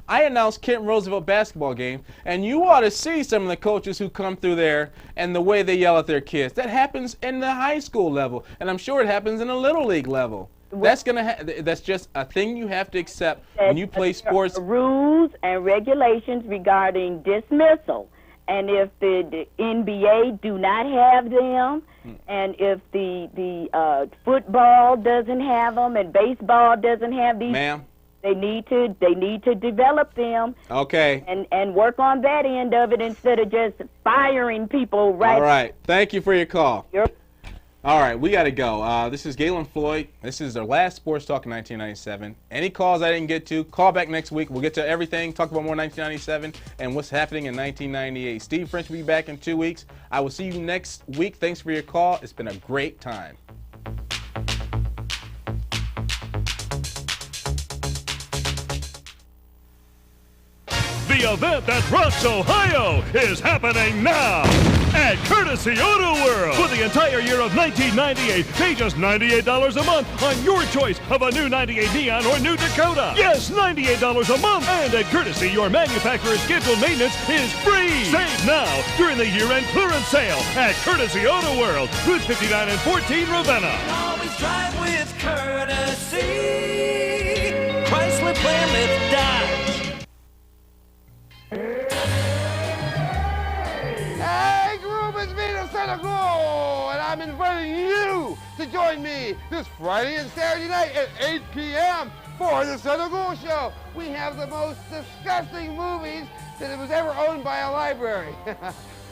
I announced Kent Roosevelt basketball game, and you ought to see some of the coaches who come through there and the way they yell at their kids. That happens in the high school level, and I'm sure it happens in the little league level. That's that's just a thing you have to accept when you play sports. Rules and regulations regarding dismissal. And if the NBA do not have them, and if the football doesn't have them, and baseball doesn't have these, ma'am, they need to develop them. Okay. And work on that end of it instead of just firing people right. All right. Thank you for your call. You're All right, we got to go. This is Galen Floyd. This is our last Sports Talk in 1997. Any calls I didn't get to, call back next week. We'll get to everything, talk about more 1997 and what's happening in 1998. Steve French will be back in 2 weeks. I will see you next week. Thanks for your call. It's been a great time. The event that rocks Ohio is happening now at Courtesy Auto World. For the entire year of 1998, pay just $98 a month on your choice of a new 98 Neon or new Dakota. Yes, $98 a month. And at Courtesy, your manufacturer's scheduled maintenance is free. Save now during the year-end clearance sale at Courtesy Auto World, Route 59 and 14, Ravenna. Always drive with Courtesy. Chrysler Plymouth Dodge. Hey, group, it's me, the Santa Claus, and I'm inviting you to join me this Friday and Saturday night at 8 p.m. for the Santa Claus Show. We have the most disgusting movies that was ever owned by a library.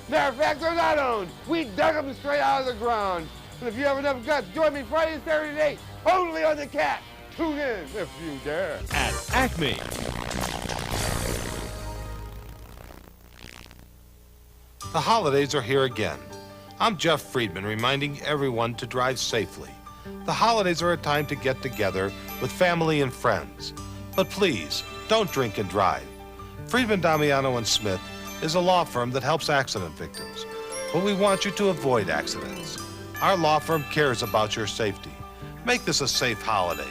Matter of fact, they're not owned. We dug them straight out of the ground. And if you have enough guts, join me Friday and Saturday night, only on the Cat. Tune in if you dare. At Acme. The holidays are here again. I'm Jeff Friedman reminding everyone to drive safely. The holidays are a time to get together with family and friends. But please, don't drink and drive. Friedman, Damiano & Smith is a law firm that helps accident victims. But we want you to avoid accidents. Our law firm cares about your safety. Make this a safe holiday.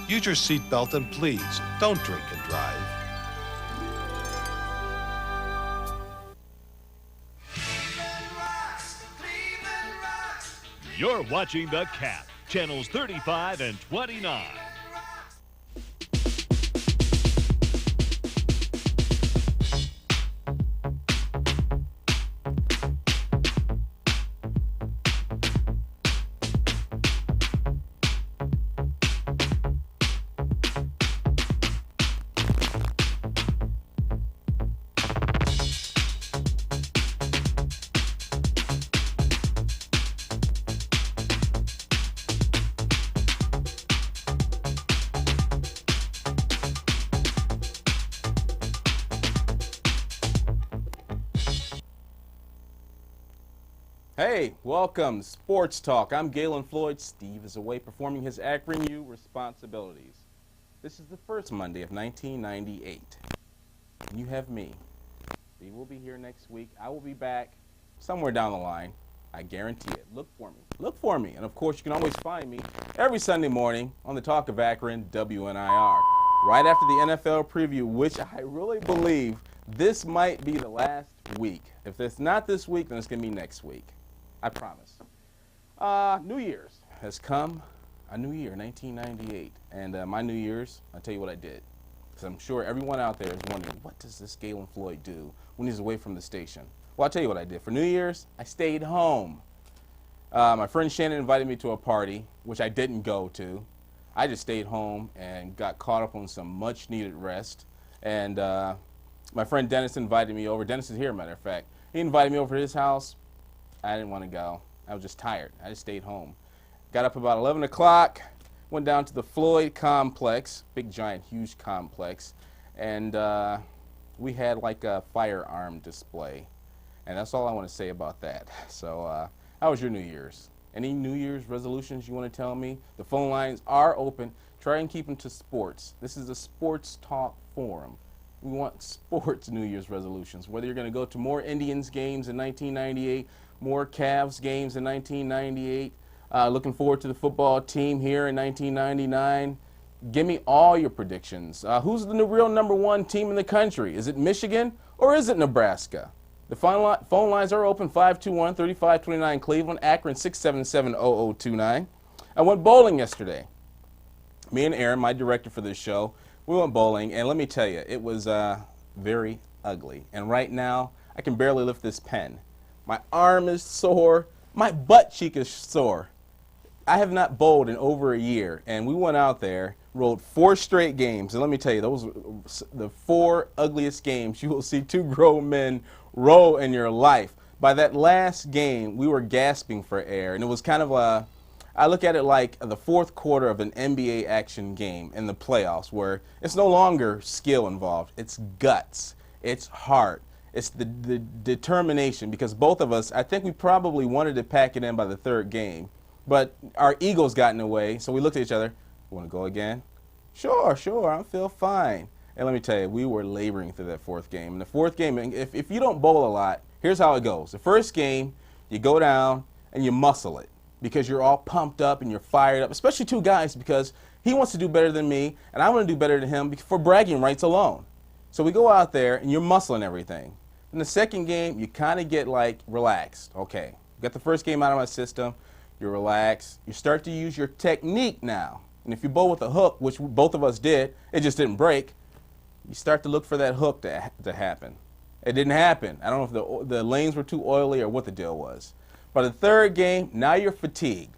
Use your seatbelt and please, don't drink and drive. You're watching The Cap, channels 35 and 29. Hey, welcome, Sports Talk. I'm Galen Floyd. Steve is away performing his Akron U responsibilities. This is the first Monday of 1998. And you have me. Steve will be here next week. I will be back somewhere down the line. I guarantee it. Look for me. Look for me. And, of course, you can always find me every Sunday morning on the Talk of Akron, WNIR. Right after the NFL preview, which I really believe this might be the last week. If it's not this week, then it's going to be next week. I promise. New Year's has come. A new year, 1998. And my New Year's, I'll tell you what I did. Because I'm sure everyone out there is wondering, what does this Galen Floyd do when he's away from the station? Well, I'll tell you what I did. For New Year's, I stayed home. My friend Shannon invited me to a party, which I didn't go to. I just stayed home and got caught up on some much-needed rest. And my friend Dennis invited me over. Dennis is here, matter of fact. He invited me over to his house. I didn't want to go. I was just tired. I just stayed home. Got up about 11 o'clock, went down to the Floyd complex, big, giant, huge complex, and we had like a firearm display. And that's all I want to say about that. So how was your New Year's? Any New Year's resolutions you want to tell me? The phone lines are open. Try and keep them to sports. This is a sports talk forum. We want sports New Year's resolutions. Whether you're going to go to more Indians games in 1998, more Cavs games in 1998, looking forward to the football team here in 1999, Give me all your predictions. Who's the real number one team in the country? Is it Michigan or is it Nebraska? The phone lines are open, 521-3529 Cleveland, Akron 677-0029. I went bowling yesterday. Me and Aaron, my director for this show, we went bowling, and let me tell you, it was very ugly. And right now, I can barely lift this pen. My arm is sore. My butt cheek is sore. I have not bowled in over a year, and we went out there, rolled 4 straight games, and let me tell you, those were the 4 ugliest games you will see 2 grown men roll in your life. By that last game, we were gasping for air, and it was kind of I look at it like the 4th quarter of an NBA action game in the playoffs, where it's no longer skill involved, it's guts, it's heart, it's the determination, because both of us, I think we probably wanted to pack it in by the 3rd game. But our egos got in the way, so we looked at each other. Want to go again? Sure, I feel fine. And let me tell you, we were laboring through that 4th game. And the 4th game, if you don't bowl a lot, here's how it goes. The first game, you go down and you muscle it because you're all pumped up and you're fired up, especially 2 guys, because he wants to do better than me and I want to do better than him for bragging rights alone. So we go out there and you're muscling everything. In the second game, you kind of get like relaxed. Okay, got the first game out of my system. You're relaxed. You start to use your technique now. And if you bowl with a hook, which both of us did, it just didn't break, you start to look for that hook to happen. It didn't happen. I don't know if the lanes were too oily or what the deal was. By the 3rd game, now you're fatigued.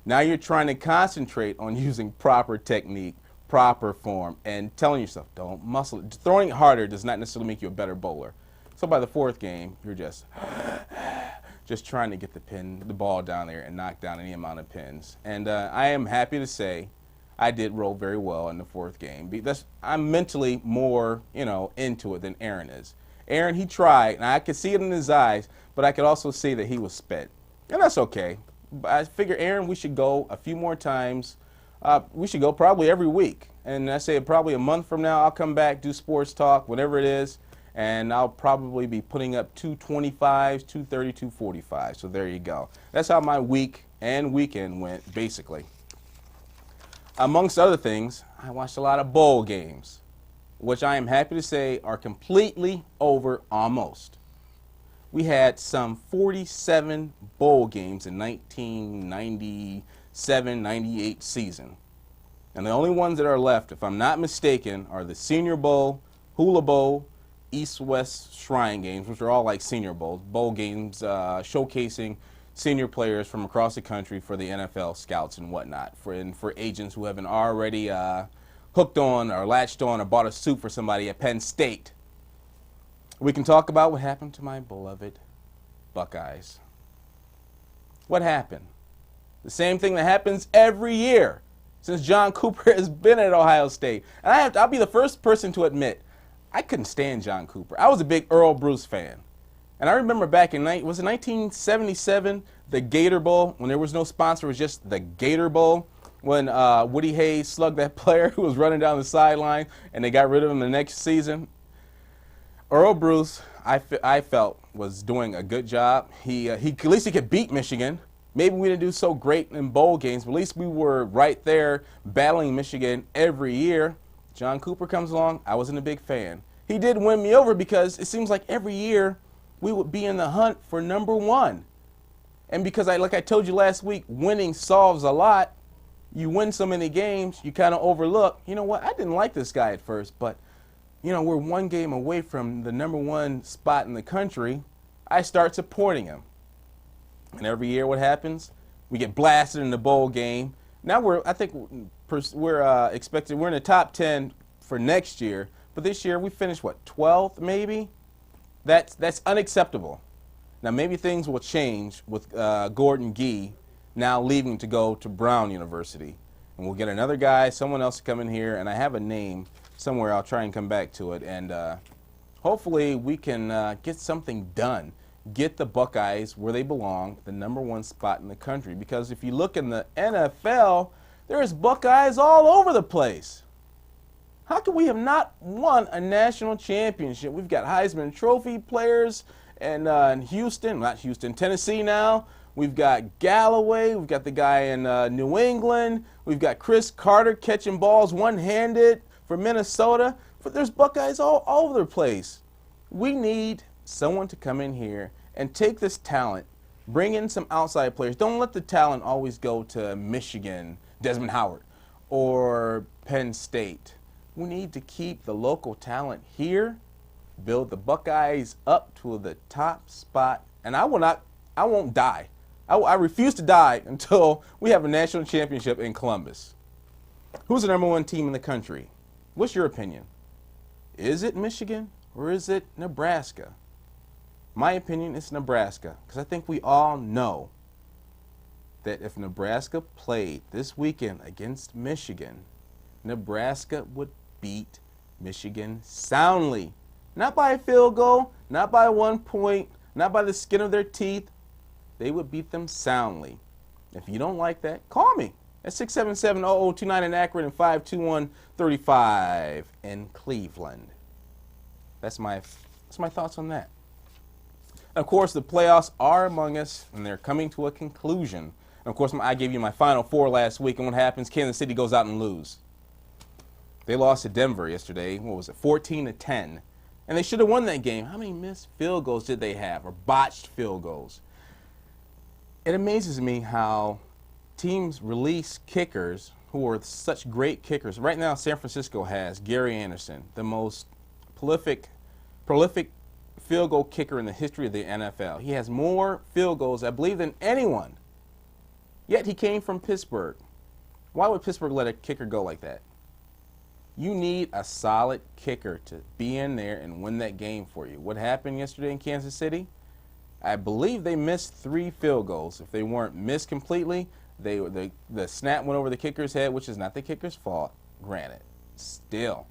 Now you're trying to concentrate on using proper technique, proper form, and telling yourself, don't muscle it. Throwing it harder does not necessarily make you a better bowler. So by the 4th game, you're just trying to get the ball down there and knock down any amount of pins. And I am happy to say I did roll very well in the 4th game. Because I'm mentally more, into it than Aaron is. Aaron, he tried, and I could see it in his eyes, but I could also see that he was spent. And that's okay. I figure, Aaron, we should go a few more times. We should go probably every week. And I say probably a month from now, I'll come back, do sports talk, whatever it is, and I'll probably be putting up 225s, 230, 245. So there you go. That's how my week and weekend went, basically. Amongst other things, I watched a lot of bowl games, which I am happy to say are completely over almost. We had some 47 bowl games in 1997-98 season. And the only ones that are left, if I'm not mistaken, are the Senior Bowl, Hula Bowl, East-West Shrine games, which are all like senior bowls, bowl games showcasing senior players from across the country for the NFL scouts and whatnot, for agents who haven't already hooked on or latched on or bought a suit for somebody at Penn State. We can talk about what happened to my beloved Buckeyes. What happened? The same thing that happens every year since John Cooper has been at Ohio State. And I'll be the first person to admit, I couldn't stand John Cooper. I was a big Earl Bruce fan. And I remember back in, was it 1977, the Gator Bowl, when there was no sponsor, it was just the Gator Bowl, when Woody Hayes slugged that player who was running down the sideline and they got rid of him the next season. Earl Bruce, I felt, was doing a good job. At least he could beat Michigan. Maybe we didn't do so great in bowl games, but at least we were right there battling Michigan every year. John Cooper comes along, I wasn't a big fan. He did win me over because it seems like every year we would be in the hunt for number 1. And because, like I told you last week, winning solves a lot. You win so many games, you kind of overlook, you know what, I didn't like this guy at first, but, we're 1 game away from the number 1 spot in the country. I start supporting him. And every year what happens? We get blasted in the bowl game. Now we're expected, we're in the top 10 for next year, but this year we finished, 12th maybe? That's unacceptable. Now maybe things will change with Gordon Gee now leaving to go to Brown University. And we'll get another guy, someone else to come in here, and I have a name somewhere. I'll try and come back to it. And hopefully we can get something done. Get the Buckeyes where they belong, the number 1 spot in the country. Because if you look in the NFL, there's Buckeyes all over the place. How can we have not won a national championship? We've got Heisman Trophy players and in Tennessee now. We've got Galloway. We've got the guy in New England. We've got Chris Carter catching balls one-handed for Minnesota. But there's Buckeyes all over the place. We need someone to come in here and take this talent, bring in some outside players. Don't let the talent always go to Michigan, Desmond Howard, or Penn State. We need to keep the local talent here, build the Buckeyes up to the top spot, and I won't die. I refuse to die until we have a national championship in Columbus. Who's the number one team in the country? What's your opinion? Is it Michigan or is it Nebraska? My opinion is Nebraska, because I think we all know that if Nebraska played this weekend against Michigan, Nebraska would beat Michigan soundly. Not by a field goal, not by 1 point, not by the skin of their teeth. They would beat them soundly. If you don't like that, call me at 677-0029 in Akron and 521-35 in Cleveland. That's my thoughts on that. Of course, the playoffs are among us, and they're coming to a conclusion. And of course, I gave you my Final Four last week, and what happens? Kansas City goes out and lose. They lost to Denver yesterday. What was it? 14-10. And they should have won that game. How many missed field goals did they have, or botched field goals? It amazes me how teams release kickers who are such great kickers. Right now, San Francisco has Gary Anderson, the most prolific field goal kicker in the history of the NFL. He has more field goals, I believe, than anyone. Yet he came from Pittsburgh. Why would Pittsburgh let a kicker go like that? You need a solid kicker to be in there and win that game for you. What happened yesterday in Kansas City? I believe they missed 3 field goals. If they weren't missed completely, the snap went over the kicker's head, which is not the kicker's fault, granted. Still,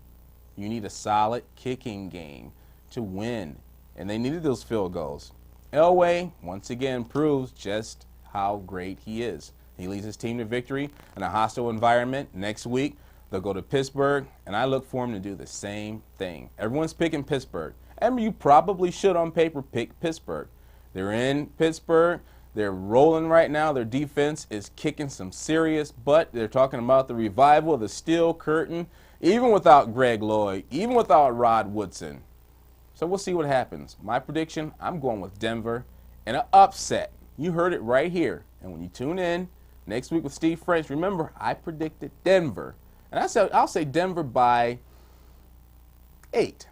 you need a solid kicking game to win, and they needed those field goals. Elway, once again, proves just how great he is. He leads his team to victory in a hostile environment. Next week, they'll go to Pittsburgh, and I look for him to do the same thing. Everyone's picking Pittsburgh, and you probably should on paper pick Pittsburgh. They're in Pittsburgh. They're rolling right now. Their defense is kicking some serious butt. They're talking about the revival of the steel curtain, even without Greg Lloyd, even without Rod Woodson. So we'll see what happens. My prediction, I'm going with Denver in an upset. You heard it right here. And when you tune in next week with Steve French, remember, I predicted Denver. And I'll say Denver by 8.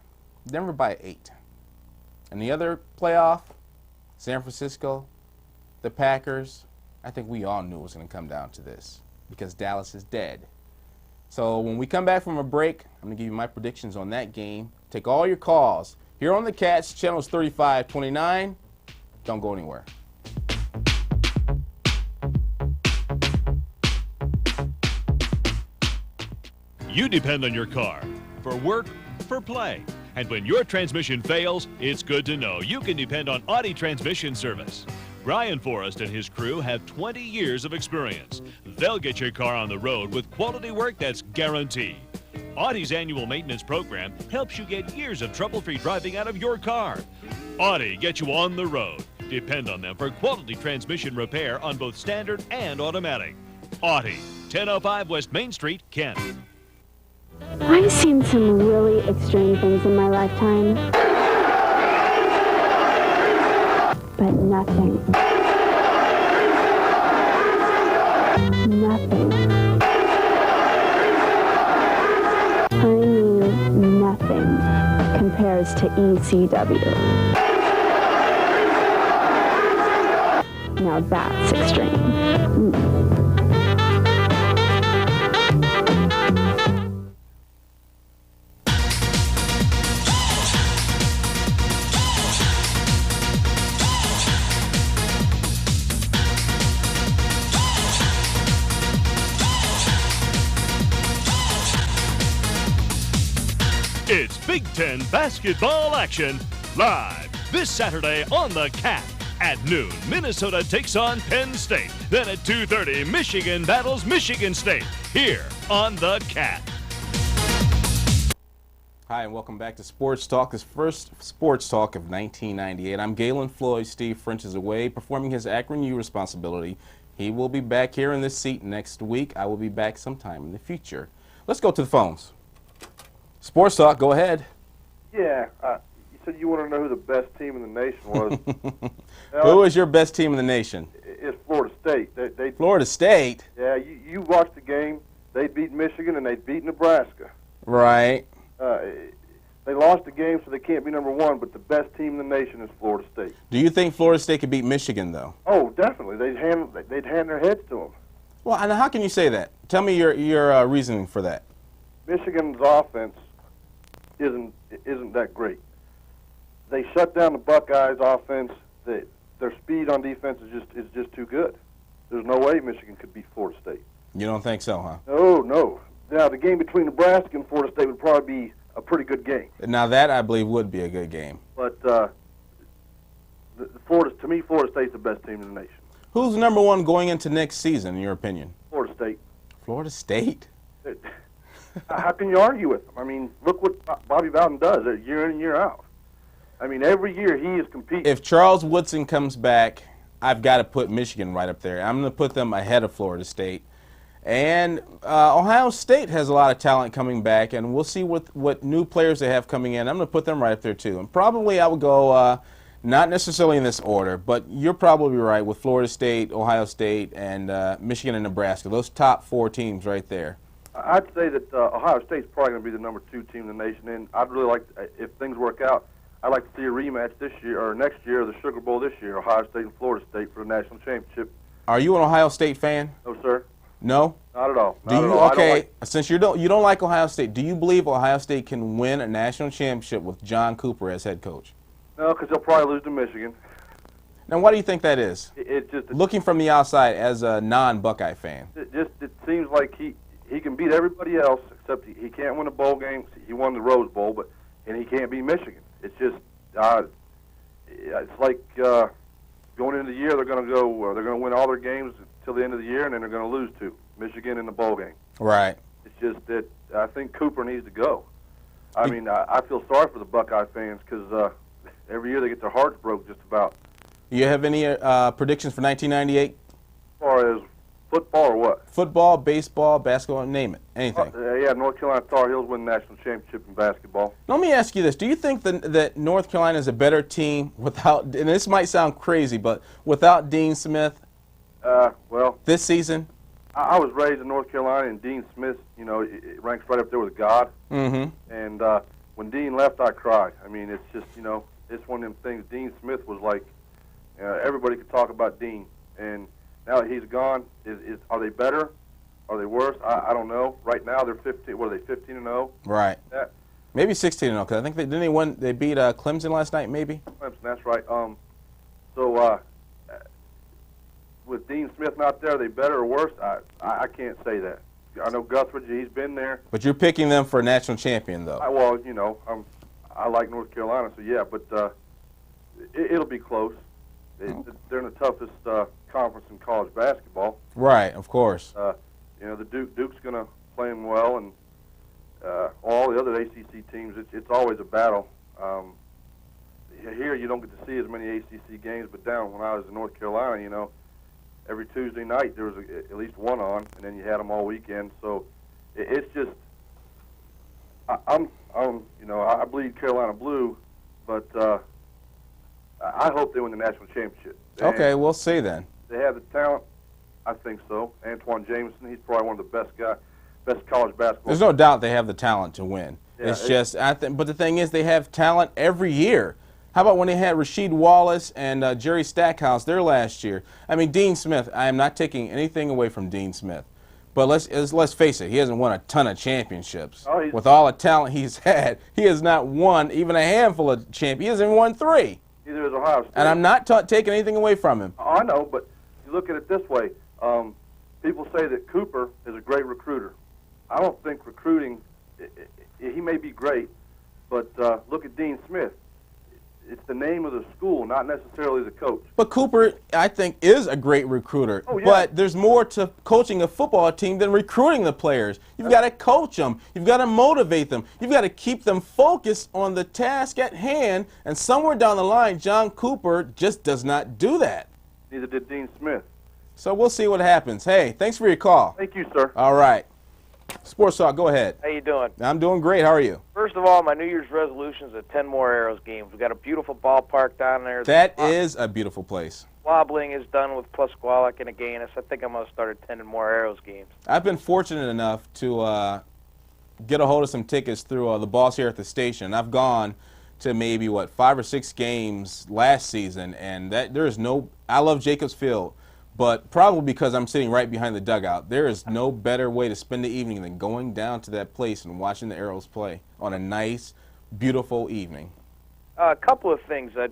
Denver by 8. And the other playoff, San Francisco, the Packers, I think we all knew it was going to come down to this because Dallas is dead. So when we come back from a break, I'm going to give you my predictions on that game. Take all your calls. Here on the Cats, channel is 3529. Don't go anywhere. You depend on your car for work, for play. And when your transmission fails, it's good to know you can depend on Audi Transmission Service. Brian Forrest and his crew have 20 years of experience. They'll get your car on the road with quality work that's guaranteed. Audi's annual maintenance program helps you get years of trouble-free driving out of your car. Audi gets you on the road. Depend on them for quality transmission repair on both standard and automatic. Audi, 1005 West Main Street, Kent. I've seen some really extreme things in my lifetime, but nothing. I mean, nothing compares to ECW. Now that's extreme. It's Big Ten basketball action live this Saturday on the Cat. At noon, Minnesota takes on Penn State. Then at 2:30, Michigan battles Michigan State here on the Cat. Hi, and welcome back to Sports Talk, this first Sports Talk of 1998. I'm Galen Floyd. Steve French is away performing his Akron U responsibility. He will be back here in this seat next week. I will be back sometime in the future. Let's go to the phones. Sports Talk, go ahead. Yeah, you said you want to know who the best team in the nation was. Who is your best team in the nation? It's Florida State. They Florida State? Yeah, you watched the game. They beat Michigan and they beat Nebraska. Right. They lost the game, so they can't be number one, but the best team in the nation is Florida State. Do you think Florida State could beat Michigan, though? Oh, definitely. They'd hand their heads to them. Well, and how can you say that? Tell me your reasoning for that. Michigan's offense isn't that great. They shut down the Buckeyes' offense. Their speed on defense is just too good. There's no way Michigan could beat Florida State. You don't think so, huh? No. Now, the game between Nebraska and Florida State would probably be a pretty good game. Now, that, I believe, would be a good game. But to me, Florida State's the best team in the nation. Who's number one going into next season, in your opinion? Florida State. Florida State? How can you argue with them? I mean, look what Bobby Bowden does year in and year out. I mean, every year he is competing. If Charles Woodson comes back, I've got to put Michigan right up there. I'm going to put them ahead of Florida State. And Ohio State has a lot of talent coming back, and we'll see what new players they have coming in. I'm going to put them right up there, too. And probably I would go not necessarily in this order, but you're probably right with Florida State, Ohio State, and Michigan and Nebraska. Those top four teams right there. I'd say that Ohio State's probably going to be the number 2 team in the nation, and I'd really like, if things work out, I'd like to see a rematch this year or next year, the Sugar Bowl this year, Ohio State and Florida State for the national championship. Are you an Ohio State fan? No, sir. No? Not at all. Okay, since you don't like Ohio State, do you believe Ohio State can win a national championship with John Cooper as head coach? No, because they'll probably lose to Michigan. Now, why do you think that is? It just looking from the outside as a non-Buckeye fan. It seems like he can beat everybody else except he can't win a bowl game. He won the Rose Bowl, and he can't beat Michigan. It's just it's like going into the year they're going to win all their games till the end of the year, and then they're going to lose to Michigan in the bowl game. Right. It's just that I think Cooper needs to go. I mean, I feel sorry for the Buckeye fans because every year they get their hearts broke just about. You have any predictions for 1998? As far as football or what? Football, baseball, basketball, name it. Anything. Yeah, North Carolina Tar Heels win the national championship in basketball. Let me ask you this. Do you think that North Carolina is a better team without, and this might sound crazy, but without Dean Smith? Well, this season? I was raised in North Carolina, and Dean Smith, it ranks right up there with God. Mm-hmm. And when Dean left, I cried. I mean, it's just, it's one of them things. Dean Smith was like, everybody could talk about Dean. And now that he's gone, are they better? Are they worse? I don't know. Right now, they're 15. What are they, 15-0? Right. Maybe 16-0, because I think they beat Clemson last night, maybe? Clemson, that's right. With Dean Smith not there, are they better or worse? I can't say that. I know Guthridge, he's been there. But you're picking them for a national champion, though. I like North Carolina, so yeah, but it'll be close. They're in the toughest conference in college basketball. Right, of course. The Duke's going to play them well, and all the other ACC teams, it's always a battle. Here you don't get to see as many ACC games, but down when I was in North Carolina, every Tuesday night there was at least one on, and then you had them all weekend. So it's just, I bleed Carolina blue, but I hope they win the national championship. Okay, we'll see then. They have the talent. I think so. Antoine Jameson, he's probably one of the best college basketball. There's no doubt they have the talent to win. Yeah, it's just, but the thing is, they have talent every year. How about when they had Rasheed Wallace and Jerry Stackhouse there last year? I mean, Dean Smith, I am not taking anything away from Dean Smith. But let's face it, he hasn't won a ton of championships. With all the talent he's had, he has not won even a handful of champions. He hasn't won 3. Neither has Ohio State. And I'm not taking anything away from him. I know, but you look at it this way. People say that Cooper is a great recruiter. I don't think recruiting, he may be great, but look at Dean Smith. it's the name of the school, not necessarily the coach. But Cooper, I think, is a great recruiter. Oh, yeah. But there's more to coaching a football team than recruiting the players. You've got to coach them. You've got to motivate them. You've got to keep them focused on the task at hand. And somewhere down the line, John Cooper just does not do that. Neither did Dean Smith. So we'll see what happens. Hey, thanks for your call. Thank you, sir. All right. Sports Talk, go ahead. How you doing? I'm doing great. How are you? First of all, my New Year's resolution is 10 more Arrows games. We've got a beautiful ballpark down there. That is a beautiful place. Wobbling is done with Plusqualic and Aganis. I think I'm going to start attending more Arrows games. I've been fortunate enough to get a hold of some tickets through the boss here at the station. I've gone to maybe, 5 or 6 games last season, and I love Jacobs Field. But probably because I'm sitting right behind the dugout, there is no better way to spend the evening than going down to that place and watching the Arrows play on a nice, beautiful evening. A couple of things. I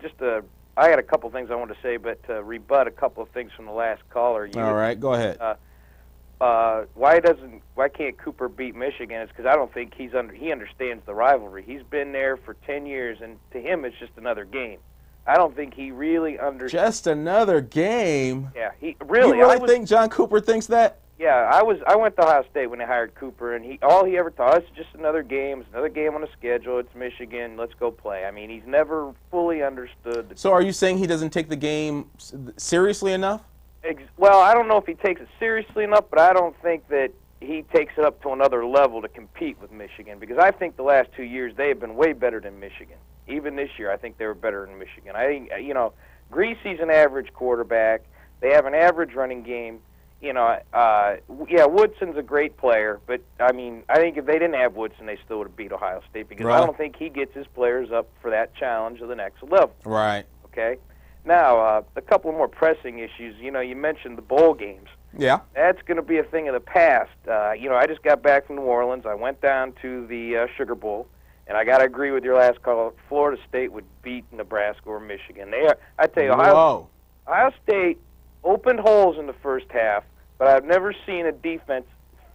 got a couple of things I want to say, but to rebut a couple of things from the last caller. All right, go ahead. Why can't Cooper beat Michigan? It's because I don't think he understands the rivalry. He's been there for 10 years, and to him, it's just another game. I don't think he really understands. Just another game? Yeah, he really. You really think John Cooper thinks that? Yeah, I went to Ohio State when they hired Cooper, and all he ever taught us is just another game. It's another game on the schedule. It's Michigan. Let's go play. I mean, he's never fully understood. So are you saying he doesn't take the game seriously enough? Well, I don't know if he takes it seriously enough, but I don't think that he takes it up to another level to compete with Michigan, because I think the last 2 years they have been way better than Michigan. Even this year, I think they were better than Michigan. I think, Greasy's an average quarterback. They have an average running game. Woodson's a great player, but, I think if they didn't have Woodson, they still would have beat Ohio State, because I don't think he gets his players up for that challenge of the next level. Right. Okay? Now, a couple of more pressing issues. You mentioned the bowl games. Yeah. That's going to be a thing of the past. I just got back from New Orleans. I went down to the Sugar Bowl. And I got to agree with your last call. Florida State would beat Nebraska or Michigan. I tell you, Ohio State opened holes in the first half, but I've never seen a defense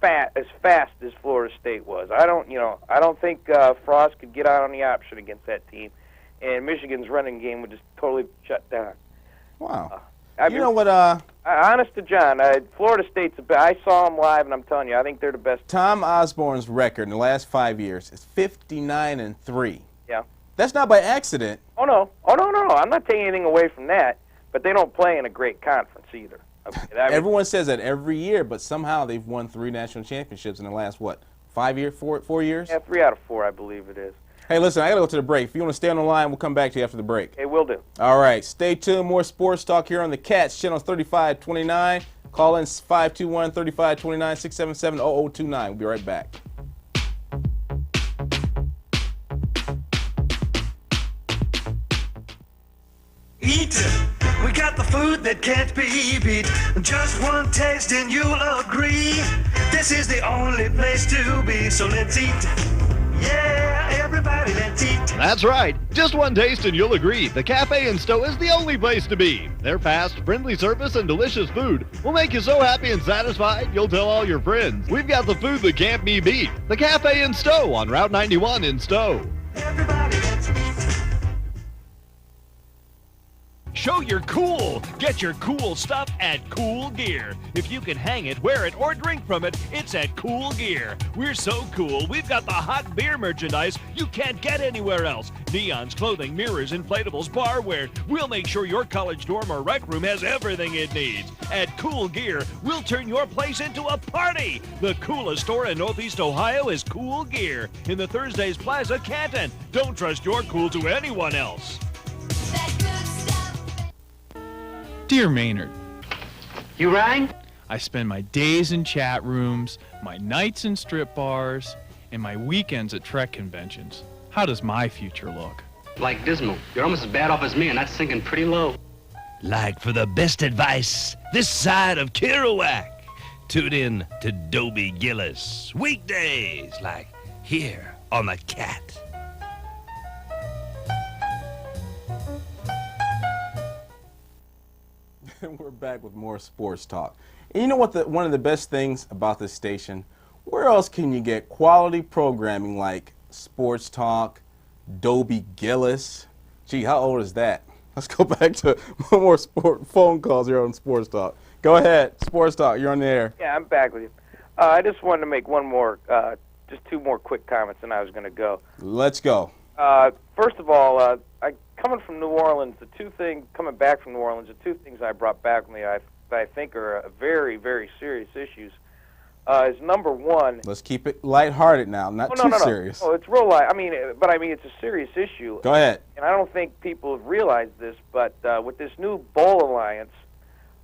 as fast as Florida State was. I don't think Frost could get out on the option against that team, and Michigan's running game would just totally shut down. Wow. Honest to John, Florida State's I saw them live, and I'm telling you, I think they're the best. Tom Osborne's record in the last 5 years is 59-3. Yeah. That's not by accident. Oh, no. I'm not taking anything away from that, but they don't play in a great conference either. Okay, Everyone says that every year, but somehow they've won 3 national championships in the last, 4 years? Yeah, 3 out of 4, I believe it is. Hey, listen, I got to go to the break. If you want to stay on the line, we'll come back to you after the break. Hey, will do. All right. Stay tuned. More sports talk here on the Cats, channel 3529. Call in 521-3529, 677-0029. We'll be right back. Eat. We got the food that can't be beat. Just one taste and you'll agree. This is the only place to be. So let's eat. Yeah, everybody, let's eat. That's right. Just one taste and you'll agree. The Cafe in Stowe is the only place to be. Their fast, friendly service and delicious food will make you so happy and satisfied you'll tell all your friends. We've got the food that can't be beat. The Cafe in Stowe on Route 91 in Stowe. Everybody, let's eat. Show you're cool. Get your cool stuff at Cool Gear. If you can hang it, wear it, or drink from it, it's at Cool Gear. We're so cool, we've got the hot beer merchandise you can't get anywhere else. Neons, clothing, mirrors, inflatables, barware. We'll make sure your college dorm or rec room has everything it needs. At Cool Gear, we'll turn your place into a party. The coolest store in Northeast Ohio is Cool Gear in the Thursdays Plaza, Canton. Don't trust your cool to anyone else. Dear Maynard, you rang? I spend my days in chat rooms, my nights in strip bars, and my weekends at Trek conventions. How does my future look? Like dismal. You're almost as bad off as me, and that's sinking pretty low. Like for the best advice this side of Kerouac, tune in to Dobie Gillis. Weekdays, like here on the Cat. We're back with more sports talk. And you know what? One of the best things about this station, where else can you get quality programming like Sports Talk, Dobie Gillis, Gee, how old is that? Let's go back to more phone calls here on Sports Talk. Go ahead, Sports Talk. You're on the air. Yeah, I'm back with you. I just wanted to make one more, just two more quick comments, and I was going to go. Let's go. First of all, coming from New Orleans, coming back from New Orleans, the two things I brought back with me that I think are very, very serious issues is number one. Let's keep it lighthearted now, not too serious. No, it's real light. But it's a serious issue. Go ahead. And I don't think people have realized this, but with this new Bowl Alliance,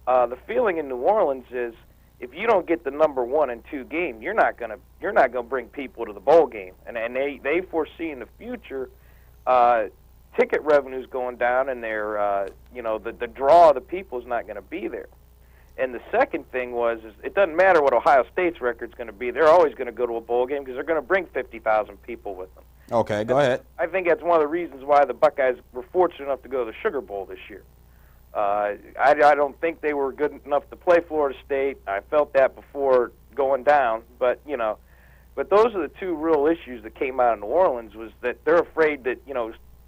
the feeling in New Orleans is if you don't get the number 1 and 2 game, you're not gonna bring people to the bowl game. And they foresee in the future ticket revenues going down, and the draw of the people is not going to be there. And the second thing is it doesn't matter what Ohio State's record's going to be. They're always going to go to a bowl game because they're going to bring 50,000 people with them. Okay, go ahead. I think that's one of the reasons why the Buckeyes were fortunate enough to go to the Sugar Bowl this year. I don't think they were good enough to play Florida State. I felt that before going down, but those are the two real issues that came out of New Orleans, was that they're afraid that,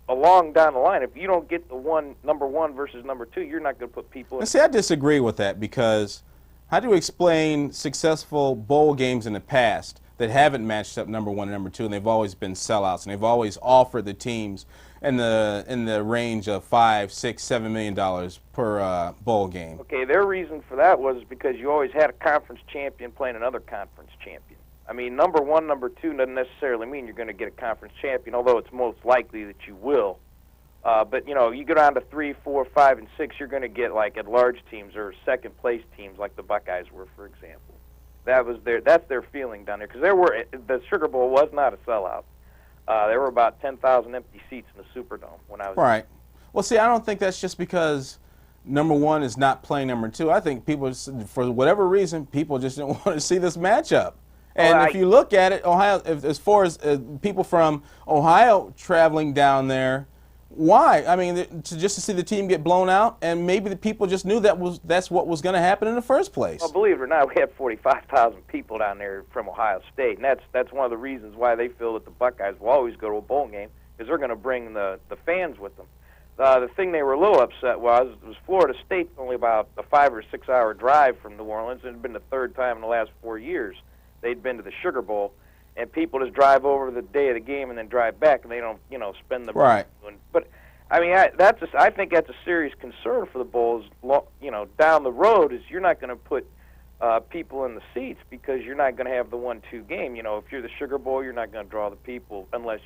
along down the line, if you don't get the number 1 versus number 2, you're not going to put people in. See, I disagree with that, because how do you explain successful bowl games in the past that haven't matched up number 1 and number 2, and they've always been sellouts, and they've always offered the teams in the range of $5, $6, $7 million per bowl game? Okay, their reason for that was because you always had a conference champion playing another conference champion. Number 1, number 2 doesn't necessarily mean you're going to get a conference champion, although it's most likely that you will. But you go down to 3, 4, 5, and 6, you're going to get like at-large teams or second-place teams like the Buckeyes were, for example. That's their feeling down there, because the Sugar Bowl was not a sellout. There were about 10,000 empty seats in the Superdome when I was right. Well, see, I don't think that's just because number 1 is not playing number 2. I think people, for whatever reason, people just didn't want to see this matchup. And if you look at it, Ohio, as far as people from Ohio traveling down there, why? Just to see the team get blown out, and maybe the people just knew that's what was going to happen in the first place. Well, believe it or not, we had 45,000 people down there from Ohio State, and that's one of the reasons why they feel that the Buckeyes will always go to a bowl game, because they're going to bring the fans with them. The thing they were a little upset was Florida State's only about a 5 or 6 hour drive from New Orleans, and it had been the third time in the last 4 years they'd been to the Sugar Bowl, and people just drive over the day of the game and then drive back, and they don't, spend the right. But I think that's a serious concern for the Bulls. Down the road, is you're not going to put people in the seats because you're not going to have the 1-2 game. If you're the Sugar Bowl, you're not going to draw the people unless